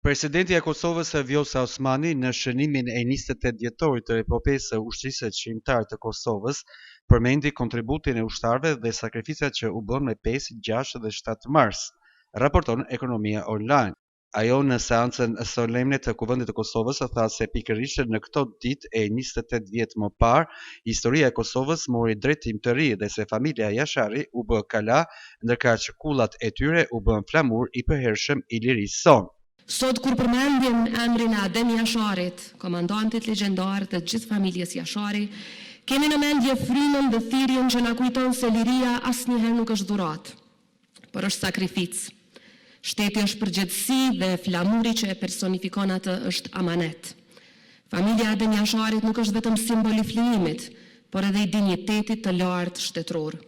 Presidenti e Kosovës Vjosa Osmani në shënimin e 28 dhjetorit të epopesë së ushtrisë çmimtare të Kosovës përmendi kontributin e ushtarëve dhe sakrificat që u bën me 5, 6 dhe 7 mars, raporton Ekonomia Online. Ajo në seancën solemne të Kuvendit të Kosovës tha se pikërisht në këto ditë e 28 vjet më parë, historia e Kosovës mori drejtim të ri dhe se familja Jashari u bë kala, ndërkaq që kullat e tyre u bën flamur i përhershëm i lirisë sonë. Sot kur përmendim emrin e Adem Jasharit, komandantit legjendar të gjithë familjes Jashari, kemi në mendje frymën dhe thirrjen që na kujton se liria asnjëherë nuk është dhuratë, por është sakrificë. Shteti është përgjegjësi dhe flamuri që e personifikon atë është amanet. Familja Adem Jasharit nuk është vetëm simbol i flijimit, por edhe i dinjitetit të lartë shtetëror.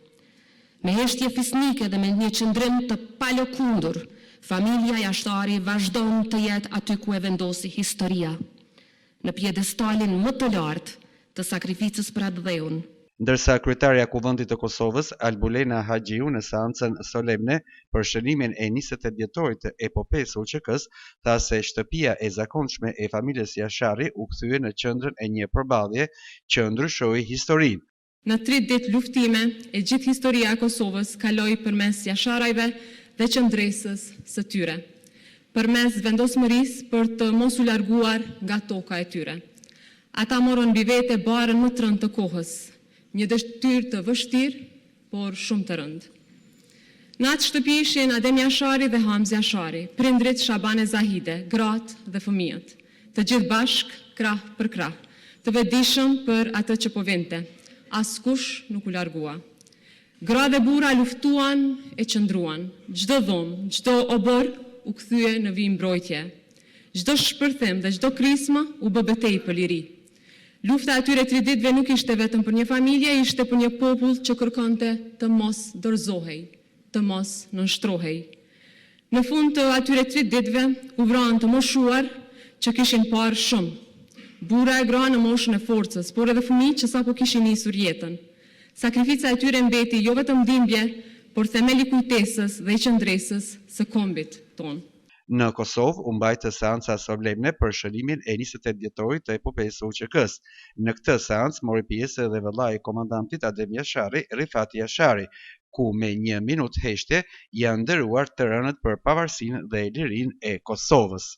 Me heshtje fisnike dhe me një qëndrim të palëkundur, familja Jashari vazhdon të jetë aty ku e vendosi historia, në pjedestalin më të lartë të sakrificës për atë dheun. Ndërsa kryetarja e Kuvendit të Kosovës, Albulena Haxhiu, në seancën solemne për shënimin e 28 dhjetorit të epopesë së UÇK-s, tha se shtëpia e zakonshme e familjes Jashari u kthye në qendrën e një përballje që ndryshoi historinë. Në 30 ditë luftime, e gjithë historia e Kosovës kaloi përmes Jasharajve dhe qëndresës së tyre, përmes vendosmërisë për të mos u larguar nga toka e tyre. Ata morën mbi vete barën më të rëndë të kohës, një dështyrë të vështirë, por shumë të rëndë. Në atë shtëpi ishin Adem Jashari dhe Hamz Jashari, prindrit Shabane Zahide, gratë dhe fëmijët, të gjithë bashk, krah për krah, të vetëdijshëm për atë që po vinte. Askush nuk u largua. Gra dhe burra luftuan e qëndruan, çdo dhomë, çdo obor u kthye në vijë mbrojtje. Çdo shpërthim dhe çdo krismë u bë betejë për liri. Lufta e atyre 3 ditëve nuk ishte vetëm për një familje, ishte për një popull që kërkonte të mos dorëzohej, të mos nënshtrohej. Në fund të atyre 3 ditëve u vranë të moshuar që kishin parë shumë. Burra e gra në moshën e forcës, por edhe fëmijë që sapo kishin nisur jetën. Sakrifica e tyre mbeti jo vetëm dhimbje, por themeli kujtesës dhe i qëndresës së kombit tonë. Në Kosovë u mbajtë seanca solemne për shënimin e 28 dhjetorit të epopesë së UÇK-s. Në këtë seancë mori pjesë edhe vëllai i komandantit Adem Jashari, Rifati Jashari, ku me 1 minutë heshtje janë nderuar të rënët për pavarësinë dhe lirinë e Kosovës.